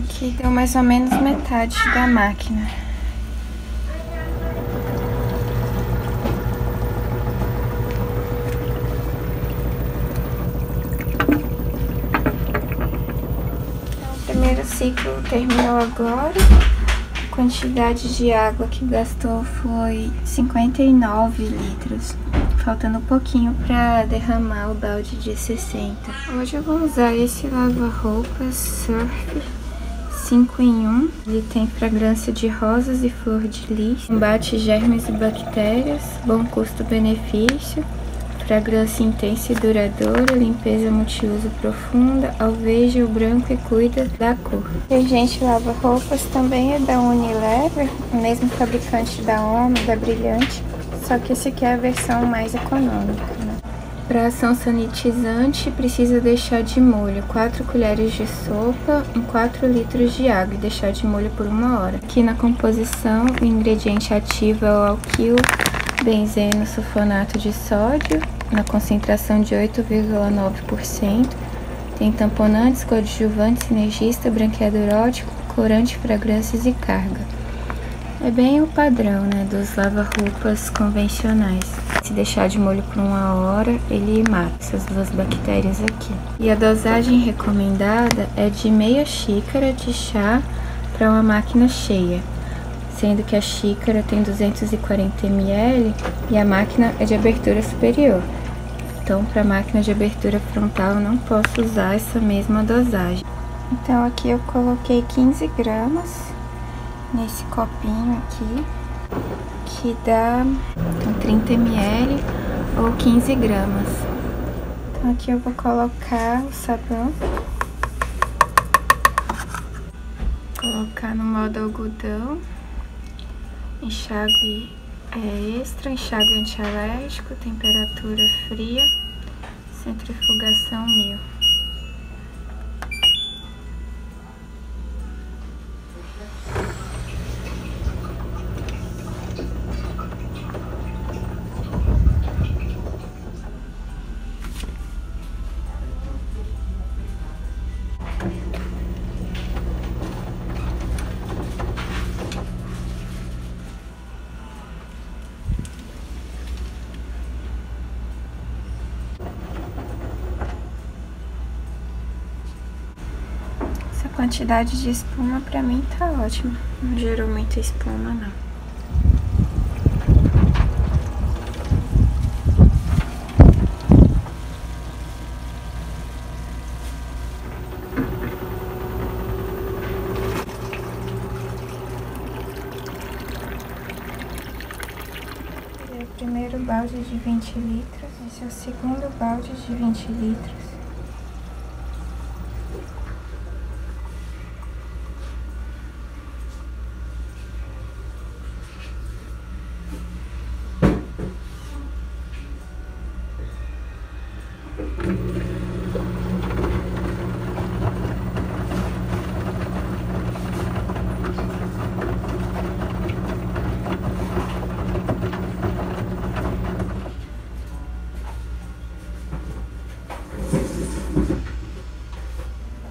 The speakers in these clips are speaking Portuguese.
Aqui deu mais ou menos metade da máquina. Então, o primeiro ciclo terminou agora. A quantidade de água que gastou foi 59 litros. Faltando um pouquinho para derramar o balde de 60. Hoje eu vou usar esse lava-roupas Surf 5 em 1. Ele tem fragrância de rosas e flor de lis, combate germes e bactérias, bom custo-benefício, fragrância intensa e duradoura, limpeza multiuso profunda, alveja o branco e cuida da cor. O detergente lava-roupas também é da Unilever, o mesmo fabricante da Omo, da Brilhante. Só que esse aqui é a versão mais econômica, né? Para ação sanitizante, precisa deixar de molho 4 colheres de sopa em 4 litros de água e deixar de molho por 1 hora. Aqui na composição, o ingrediente ativo é o alquil benzeno sulfonato de sódio, na concentração de 8,9%. Tem tamponantes, coadjuvante, sinergista, branqueador óptico, corante, fragrâncias e carga. É bem o padrão, né, dos lava-roupas convencionais. Se deixar de molho por 1 hora, ele mata essas 2 bactérias aqui. E a dosagem recomendada é de meia xícara de chá para uma máquina cheia, sendo que a xícara tem 240 ml e a máquina é de abertura superior. Então, para a máquina de abertura frontal, eu não posso usar essa mesma dosagem. Então, aqui eu coloquei 15 gramas. Nesse copinho aqui, que dá 30 ml ou 15 gramas. Então aqui eu vou colocar o sabão. Colocar no modo algodão. Enxágue extra, enxágue antialérgico, temperatura fria, centrifugação 1000. A quantidade de espuma pra mim tá ótima, não gerou muita espuma não. Esse é o primeiro balde de 20 litros, esse é o segundo balde de 20 litros.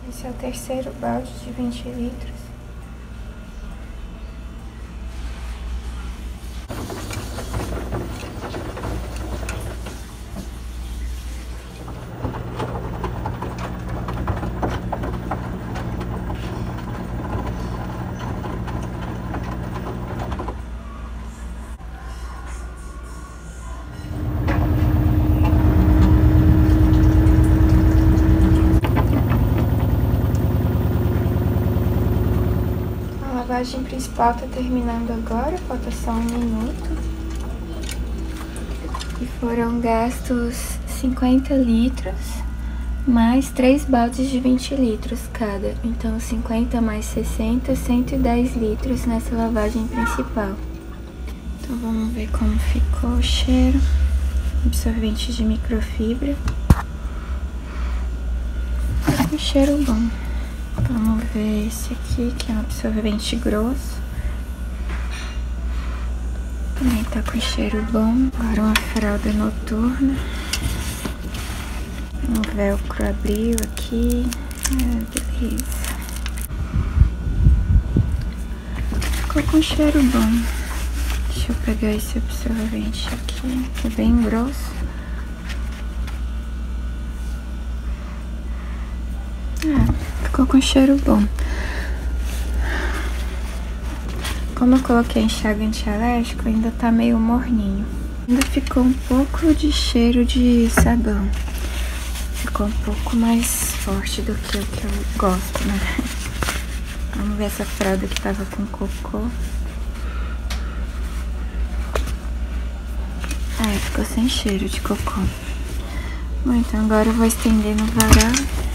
Esse é o terceiro balde de 20 litros. A lavagem principal tá terminando agora, falta só 1 minuto. E foram gastos 50 litros, mais 3 baldes de 20 litros cada. Então 50 mais 60, 110 litros nessa lavagem principal. Então vamos ver como ficou o cheiro. Absorvente de microfibra. Um cheiro bom. Vamos ver esse aqui, que é um absorvente grosso. Também tá com cheiro bom. Agora uma fralda noturna. Um velcro abriu aqui. Beleza. com cheiro bom. Deixa eu pegar esse absorvente aqui, que é bem grosso. Ficou com cheiro bom. Como eu coloquei enxágue antialérgico, ainda tá meio morninho. Ainda ficou um pouco de cheiro de sabão. Ficou um pouco mais forte do que o que eu gosto, né? Vamos ver essa fralda que tava com cocô. Ficou sem cheiro de cocô. Bom, então agora eu vou estender no varal.